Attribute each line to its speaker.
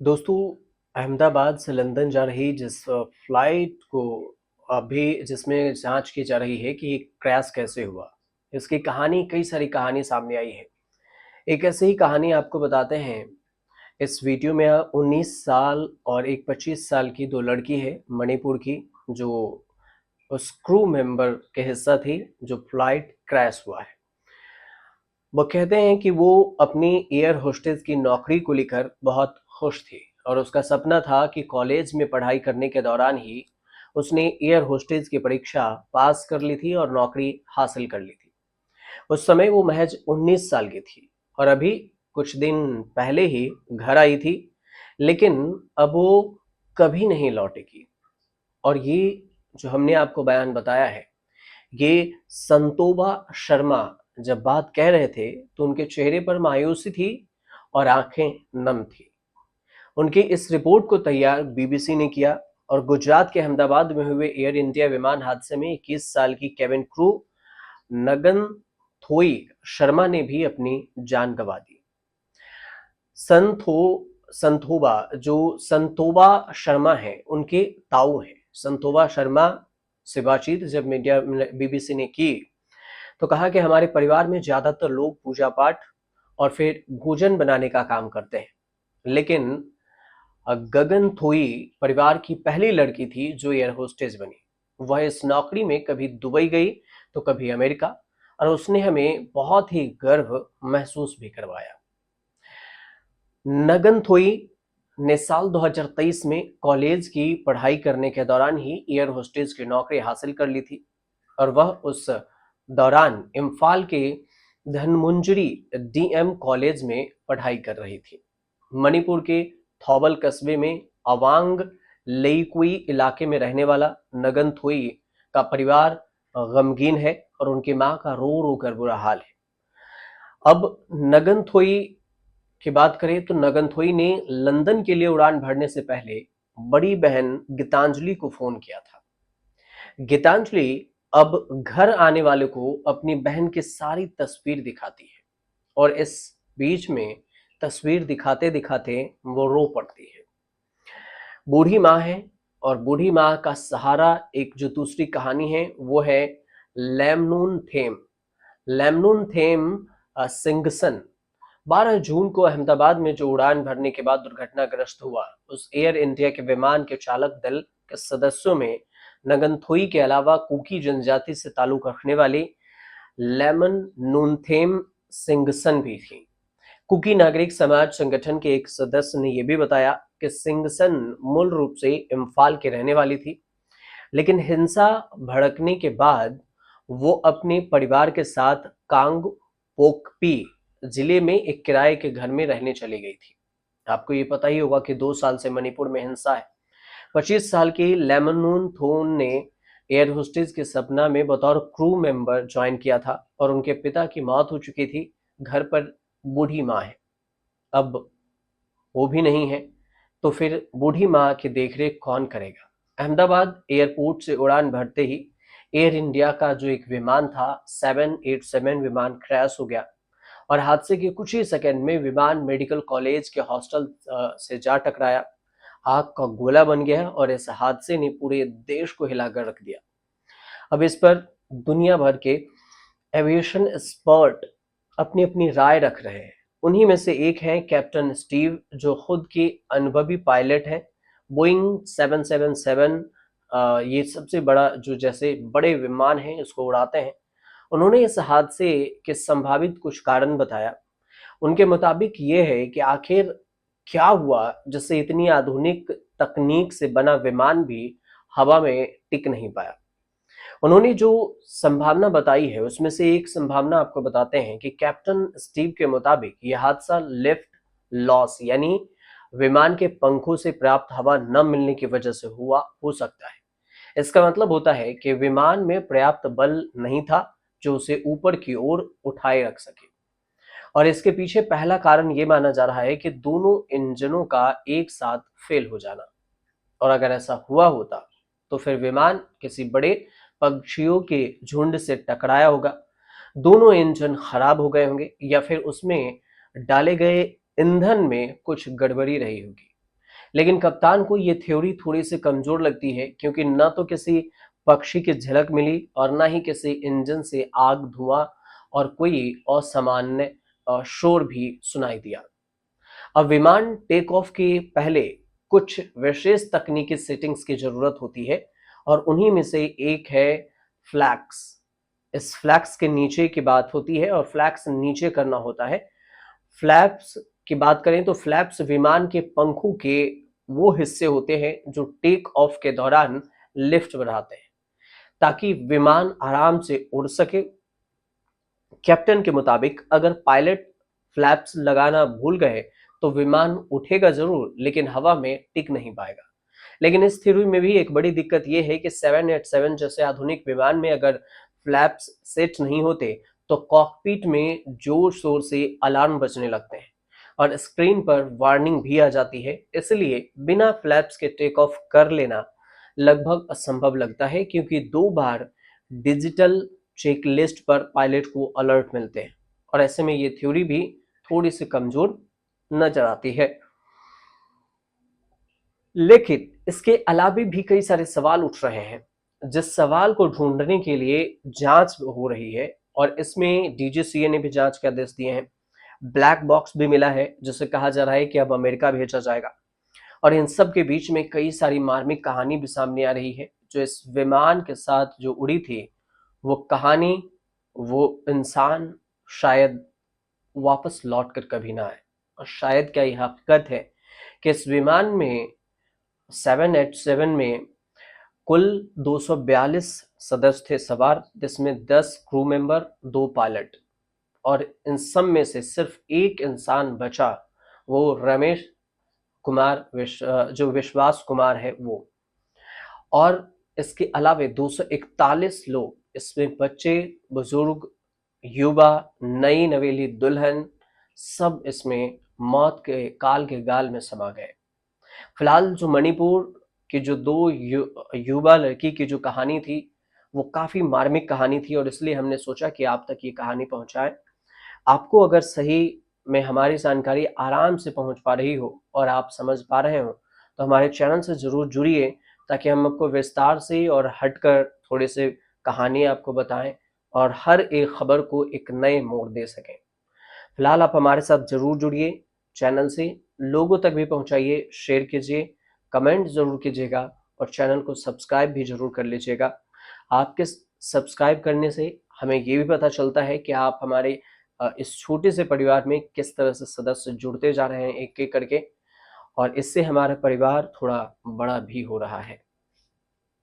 Speaker 1: दोस्तों, अहमदाबाद से लंदन जा रही जिस फ्लाइट को अभी जिसमें जांच की जा रही है कि ये क्रैश कैसे हुआ। इसकी कहानी कई सारी कहानी सामने आई है। एक ऐसी ही कहानी आपको बताते हैं। इस वीडियो में 19 साल और एक 25 साल की दो लड़की है मणिपुर की, जो उस क्रू मेंबर के हिस्सा थी जो फ्लाइट क्रैश हुआ है। वो कहते हैं कि वो अपनी एयर होस्टेस की नौकरी को लेकर बहुत खुश थी और उसका सपना था कि कॉलेज में पढ़ाई करने के दौरान ही उसने एयर होस्टेस की परीक्षा पास कर ली थी और नौकरी हासिल कर ली थी। उस समय वो महज 19 साल की थी और अभी कुछ दिन पहले ही घर आई थी, लेकिन अब वो कभी नहीं लौटेगी। और ये जो हमने आपको बयान बताया है, ये संतोबा शर्मा जब बात कह रहे थे तो उनके चेहरे पर मायूसी थी और आंखें नम थी। उनकी इस रिपोर्ट को तैयार बीबीसी ने किया और गुजरात के अहमदाबाद में हुए एयर इंडिया विमान हादसे में 21 साल की केबिन क्रू नगन थोई शर्मा ने भी अपनी जान गंवा दी। संथो संथोबा जो संतोबा शर्मा है उनके ताऊ हैं। संतोबा शर्मा से बातचीत जब मीडिया बीबीसी ने की तो कहा कि हमारे परिवार में ज्यादातर लोग पूजा पाठ और फिर भोजन बनाने का काम करते हैं, लेकिन गगन थोई परिवार की पहली लड़की थी जो एयर होस्टेस बनी। वह इस नौकरी में कभी दुबई गई तो कभी अमेरिका, और उसने हमें बहुत ही गर्व महसूस भी करवाया। नगन थोई ने साल 2023 में कॉलेज की पढ़ाई करने के दौरान ही एयर होस्टेस की नौकरी हासिल कर ली थी और वह उस दौरान इम्फाल के धनमुंजरी डीएम कॉलेज में पढ़ाई कर रही थी। मणिपुर के थौबल कस्बे में अवांग लेईकुई इलाके में रहने वाला नगन थोई का परिवार गमगीन है और उनकी मां का रो रो कर बुरा हाल है। अब नगन थोई की बात करें तो नगन थोई ने लंदन के लिए उड़ान भरने से पहले बड़ी बहन गीतांजलि को फोन किया था। गीतांजलि अब घर आने वाले को अपनी बहन की सारी तस्वीर दिखाती है और इस बीच में तस्वीर दिखाते दिखाते वो रो पड़ती है। बूढ़ी माँ है और बूढ़ी माँ का सहारा एक जो दूसरी कहानी है वो है लेमनून थेम। लेमनून थेम सिंगसन 12 जून को अहमदाबाद में जो उड़ान भरने के बाद दुर्घटनाग्रस्त हुआ, उस एयर इंडिया के विमान के चालक दल के सदस्यों में नगनथोई के अलावा कुकी जनजाति से ताल्लुक रखने वाली लेमन नूनथेम सिंगसन भी थी। कुकी नागरिक समाज संगठन के एक सदस्य ने यह भी बताया कि सिंगसन मूल रूप से इम्फाल की रहने वाली थी, लेकिन हिंसा भड़कने के बाद वो अपने परिवार के साथ कांग पोकपी जिले में एक किराए के घर में रहने चली गई थी। आपको ये पता ही होगा कि 2 साल से मणिपुर में हिंसा है। 25 साल की लेमनून थोन ने एयर होस्टेस के सपना में बतौर क्रू मेंबर ज्वाइन किया था और उनके पिता की मौत हो चुकी थी। घर पर बूढ़ी माँ है, अब वो भी नहीं है, तो फिर बूढ़ी माँ की देखरेख कौन करेगा। अहमदाबाद एयरपोर्ट से उड़ान भरते ही एयर इंडिया का जो एक विमान था 787 विमान क्रैश हो गया और हादसे के कुछ ही सेकंड में विमान मेडिकल कॉलेज के हॉस्टल से जा टकराया। आग का गोला बन गया और इस हादसे ने पूरे देश को हिलाकर रख दिया। अब इस पर दुनिया भर के एविएशन एक्सपर्ट अपनी अपनी राय रख रहे हैं। उन्हीं में से एक हैं कैप्टन स्टीव, जो खुद के अनुभवी पायलट हैं। बोइंग 777 ये सबसे बड़ा जो जैसे बड़े विमान हैं इसको उड़ाते हैं। उन्होंने इस हादसे के संभावित कुछ कारण बताया। उनके मुताबिक ये है कि आखिर क्या हुआ जिससे इतनी आधुनिक तकनीक से बना विमान भी हवा में टिक नहीं पाया। उन्होंने जो संभावना बताई है उसमें से एक संभावना आपको बताते हैं कि कैप्टन स्टीव के मुताबिक यह हादसा लिफ्ट लॉस यानी विमान के पंखों से पर्याप्त हवा न मिलने की वजह से हुआ हो सकता है। इसका मतलब होता है कि विमान में पर्याप्त बल नहीं था जो उसे ऊपर की ओर उठाए रख सके। और इसके पीछे पहला कारण यह माना जा रहा है कि दोनों इंजनों का एक साथ फेल हो जाना। और अगर ऐसा हुआ होता तो फिर विमान किसी बड़े पक्षियों के झुंड से टकराया होगा, दोनों इंजन खराब हो गए होंगे या फिर उसमें डाले गए ईंधन में कुछ गड़बड़ी रही होगी। लेकिन कप्तान को ये थ्योरी थोड़ी सी कमजोर लगती है, क्योंकि न तो किसी पक्षी की झलक मिली और न ही किसी इंजन से आग, धुआं और कोई असामान्य शोर भी सुनाई दिया। अब विमान टेक ऑफ के पहले कुछ विशेष तकनीकी सेटिंग्स की जरूरत होती है, और उन्हीं में से एक है फ्लैप्स। इस फ्लैप्स के नीचे की बात होती है, और फ्लैप्स नीचे करना होता है। फ्लैप्स की बात करें तो फ्लैप्स विमान के पंखों के वो हिस्से होते हैं जो टेक ऑफ के दौरान लिफ्ट बढ़ाते हैं, ताकि विमान आराम से उड़ सके। कैप्टन के मुताबिक अगर पायलट फ्लैप्स लगाना भूल गए तो विमान उठेगा जरूर, लेकिन हवा में टिक नहीं पाएगा। लेकिन इस थ्योरी में भी एक बड़ी दिक्कत यह है कि 787 जैसे आधुनिक विमान में अगर फ्लैप्स सेट नहीं होते तो कॉकपिट में जोर शोर से अलार्म बजने लगते हैं और स्क्रीन पर वार्निंग भी आ जाती है। इसलिए बिना फ्लैप्स के टेक ऑफ कर लेना लगभग असंभव लगता है, क्योंकि 2 बार डिजिटल चेकलिस्ट पर पायलट को अलर्ट मिलते हैं, और ऐसे में ये थ्योरी भी थोड़ी सी कमजोर नजर आती है। लेकिन इसके अलावा भी कई सारे सवाल उठ रहे हैं, जिस सवाल को ढूंढने के लिए जांच हो रही है, और इसमें डीजीसीए ने भी जांच के आदेश दिए हैं। ब्लैक बॉक्स भी मिला है, जिसे कहा जा रहा है कि अब अमेरिका भेजा जाएगा। और इन सब के बीच में कई सारी मार्मिक कहानी भी सामने आ रही है। जो इस विमान के साथ जो उड़ी थी, वो कहानी, वो इंसान शायद वापस लौट कर कभी ना आए। और शायद क्या यह हकीकत है कि इस विमान में 787 में कुल 242 सदस्य थे सवार, जिसमें 10 क्रू मेंबर, 2 पायलट, और इन सब में से सिर्फ एक इंसान बचा, वो रमेश कुमार जो विश्वास कुमार है वो। और इसके अलावे 241 लोग, इसमें बच्चे, बुजुर्ग, युवा, नई नवेली दुल्हन, सब इसमें मौत के काल के गाल में समा गए। फिलहाल जो मणिपुर की जो 2 युवा लड़की की जो कहानी थी, वो काफी मार्मिक कहानी थी, और इसलिए हमने सोचा कि आप तक ये कहानी पहुंचाएं। आपको अगर सही में हमारी जानकारी आराम से पहुंच पा रही हो और आप समझ पा रहे हो, तो हमारे चैनल से जरूर जुड़िए, ताकि हम आपको विस्तार से और हटकर थोड़े से कहानी आपको बताएं और हर एक खबर को एक नए मोड़ दे सकें। फिलहाल आप हमारे साथ जरूर जुड़िए, चैनल से लोगों तक भी पहुंचाइए, शेयर कीजिए, कमेंट जरूर कीजिएगा, और चैनल को सब्सक्राइब भी जरूर कर लीजिएगा। आपके सब्सक्राइब करने से हमें ये भी पता चलता है कि आप हमारे इस छोटे से परिवार में किस तरह से सदस्य जुड़ते जा रहे हैं एक एक करके, और इससे हमारा परिवार थोड़ा बड़ा भी हो रहा है।